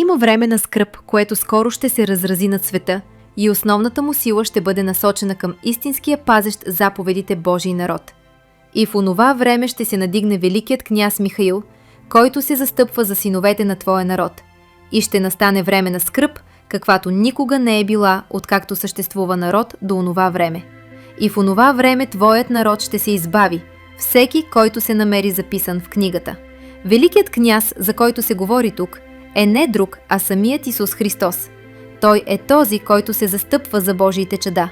има време на скръб, което скоро ще се разрази над света и основната му сила ще бъде насочена към истинския пазещ заповедите Божий народ. И в онова време ще се надигне великият княз Михаил, който се застъпва за синовете на твоя народ. И ще настане време на скръб, каквато никога не е била, откакто съществува народ до онова време. И в онова време твоят народ ще се избави, всеки, който се намери записан в книгата. Великият княз, за който се говори тук, е не друг, а самият Исус Христос. Той е този, който се застъпва за Божиите чада.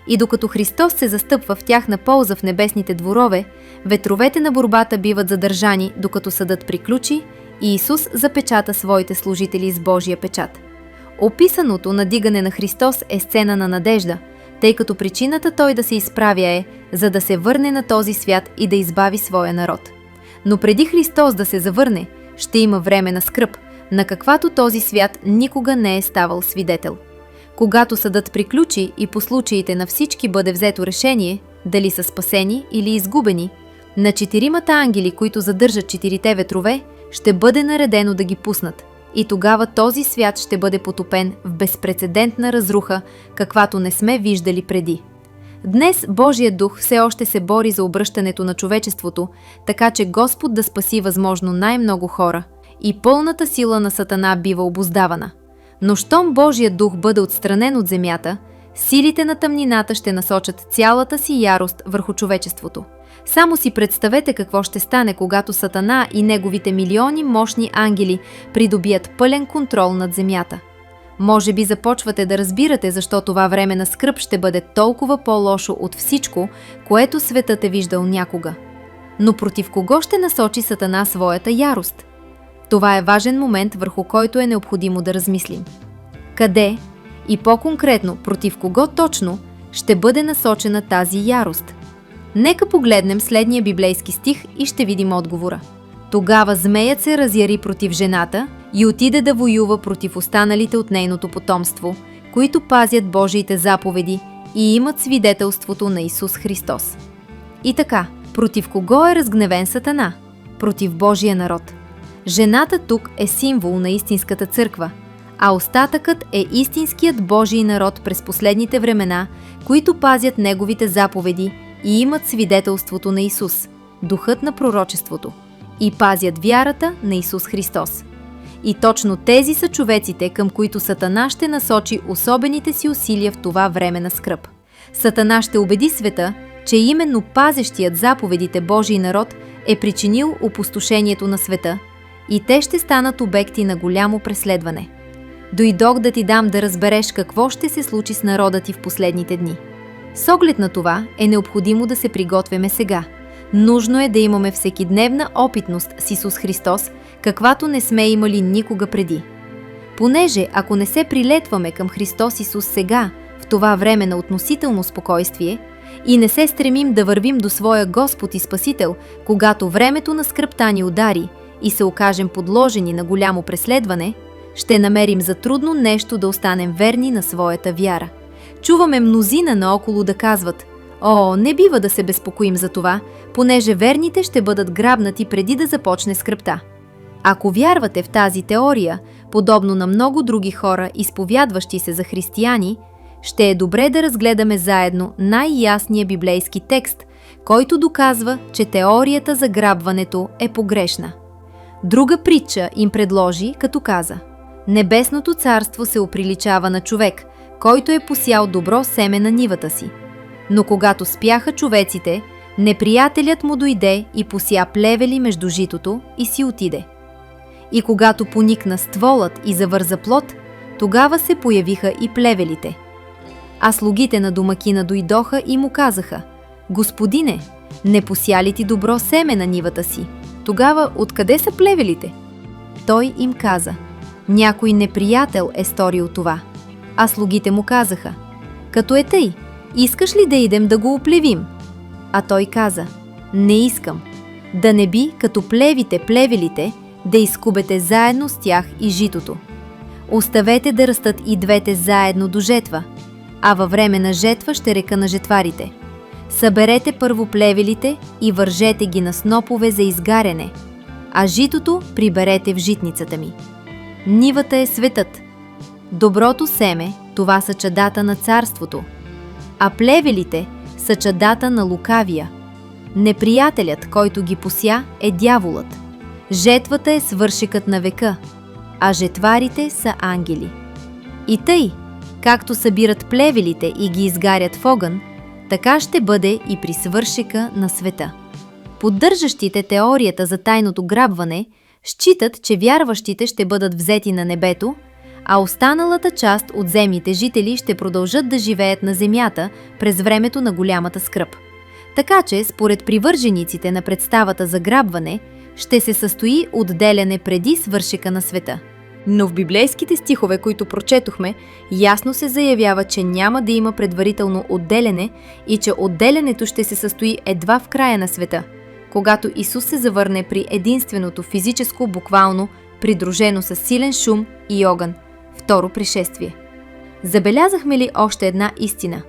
И докато Христос се застъпва в тяхна полза в небесните дворове, ветровете на борбата биват задържани, докато съдът приключи и Исус запечата своите служители с Божия печат. Описаното надигане на Христос е сцена на надежда, тъй като причината Той да се изправя е, за да се върне на този свят и да избави своя народ. Но преди Христос да се завърне, ще има време на скръб, на каквато този свят никога не е ставал свидетел. Когато съдът приключи и по случаите на всички бъде взето решение, дали са спасени или изгубени, на 4 ангели, които задържат 4 ветрове, ще бъде наредено да ги пуснат. И тогава този свят ще бъде потопен в безпрецедентна разруха, каквато не сме виждали преди. Днес Божият дух все още се бори за обръщането на човечеството, така че Господ да спаси възможно най-много хора и пълната сила на Сатана бива обуздавана. Но щом Божият дух бъде отстранен от земята, силите на тъмнината ще насочат цялата си ярост върху човечеството. Само си представете какво ще стане, когато Сатана и неговите милиони мощни ангели придобият пълен контрол над земята. Може би започвате да разбирате защо това време на скръб ще бъде толкова по-лошо от всичко, което светът е виждал някога. Но против кого ще насочи Сатана своята ярост? Това е важен момент, върху който е необходимо да размислим. Къде и по-конкретно против кого точно ще бъде насочена тази ярост? Нека погледнем следния библейски стих и ще видим отговора. Тогава змеят се разяри против жената и отиде да воюва против останалите от нейното потомство, които пазят Божиите заповеди и имат свидетелството на Исус Христос. И така, против кого е разгневен Сатана? Против Божия народ. Жената тук е символ на истинската църква, а остатъкът е истинският Божий народ през последните времена, които пазят Неговите заповеди и имат свидетелството на Исус, духът на пророчеството, и пазят вярата на Исус Христос. И точно тези са човеците, към които Сатана ще насочи особените си усилия в това време на скръб. Сатана ще убеди света, че именно пазещият заповедите Божий народ е причинил опустошението на света и те ще станат обекти на голямо преследване. Дойдох да ти дам да разбереш какво ще се случи с народа ти в последните дни. С оглед на това е необходимо да се приготвяме сега. Нужно е да имаме всекидневна опитност с Исус Христос, каквато не сме имали никога преди. Понеже ако не се прилетваме към Христос Исус сега, в това време на относително спокойствие, и не се стремим да вървим до своя Господ и Спасител, когато времето на скръбта ни удари и се окажем подложени на голямо преследване, ще намерим за трудно нещо да останем верни на своята вяра. Чуваме мнозина наоколо да казват: «О, не бива да се безпокоим за това, понеже верните ще бъдат грабнати преди да започне скръбта». Ако вярвате в тази теория, подобно на много други хора, изповядващи се за християни, ще е добре да разгледаме заедно най-ясния библейски текст, който доказва, че теорията за грабването е погрешна. Друга притча им предложи, като каза: «Небесното царство се оприличава на човек, който е посял добро семе на нивата си. Но когато спяха човеците, неприятелят му дойде и пося плевели между житото и си отиде. И когато поникна стволът и завърза плод, тогава се появиха и плевелите. А слугите на домакина дойдоха и му казаха: „Господине, не пося ли ти добро семе на нивата си? Тогава откъде са плевелите?“ Той им каза: „Някой неприятел е сторил това.“ А слугите му казаха: „Като е тъй, искаш ли да идем да го оплевим?“ А той каза: „Не искам. Да не би, като плевите плевелите, да изкубете заедно с тях и житото. Оставете да растат и двете заедно до жетва, а във време на жетва ще река на жетварите: съберете първо плевелите и вържете ги на снопове за изгаряне, а житото приберете в житницата ми.“ Нивата е светът. Доброто семе, това са чадата на царството, а плевелите са чадата на лукавия. Неприятелят, който ги пося, е дяволът. Жетвата е свършекът на века, а жетварите са ангели. И тъй, както събират плевелите и ги изгарят в огън, така ще бъде и при свършека на света. Поддържащите теорията за тайното грабване считат, че вярващите ще бъдат взети на небето, а останалата част от земните жители ще продължат да живеят на земята през времето на голямата скръб. Така че, според привържениците на представата за грабване, ще се състои отделяне преди свършека на света. Но в библейските стихове, които прочетохме, ясно се заявява, че няма да има предварително отделяне и че отделянето ще се състои едва в края на света, когато Исус се завърне при единственото физическо, буквално, придружено с силен шум и огън – второ пришествие. Забелязахме ли още една истина?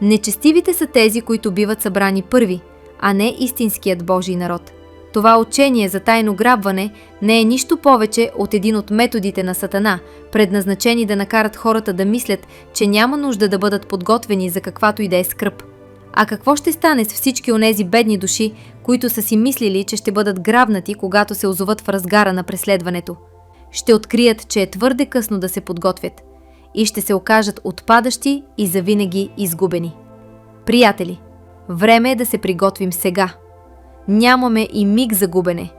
Нечестивите са тези, които биват събрани първи, а не истинският Божий народ. Това учение за тайно грабване не е нищо повече от един от методите на Сатана, предназначени да накарат хората да мислят, че няма нужда да бъдат подготвени за каквато и да е скръб. А какво ще стане с всички онези бедни души, които са си мислили, че ще бъдат грабнати, когато се озоват в разгара на преследването? Ще открият, че е твърде късно да се подготвят и ще се окажат отпадащи и завинаги изгубени. Приятели, време е да се приготвим сега. Нямаме и миг за губене.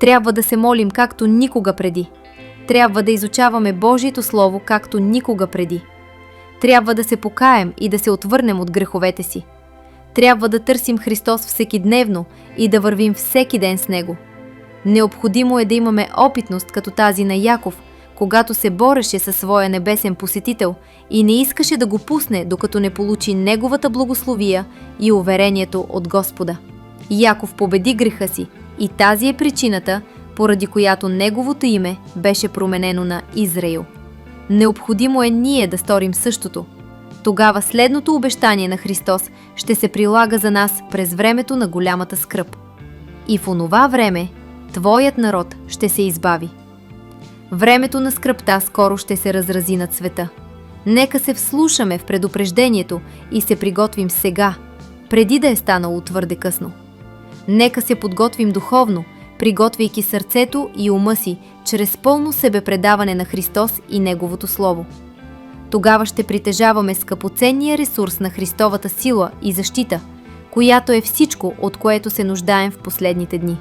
Трябва да се молим както никога преди. Трябва да изучаваме Божието Слово както никога преди. Трябва да се покаем и да се отвърнем от греховете си. Трябва да търсим Христос всекидневно и да вървим всеки ден с Него. Необходимо е да имаме опитност като тази на Яков, когато се бореше със своя небесен посетител и не искаше да го пусне, докато не получи неговата благословия и уверението от Господа. Яков победи греха си и тази е причината, поради която неговото име беше променено на Израил. Необходимо е ние да сторим същото. Тогава следното обещание на Христос ще се прилага за нас през времето на голямата скръб. И в онова време Твоят народ ще се избави. Времето на скръбта скоро ще се разрази над света. Нека се вслушаме в предупреждението и се приготвим сега, преди да е станало твърде късно. Нека се подготвим духовно, приготвяйки сърцето и ума си чрез пълно себепредаване на Христос и Неговото Слово. Тогава ще притежаваме скъпоценния ресурс на Христовата сила и защита, която е всичко, от което се нуждаем в последните дни.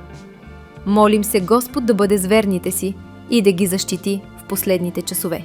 Молим се Господ да бъде с верните си и да ги защити в последните часове.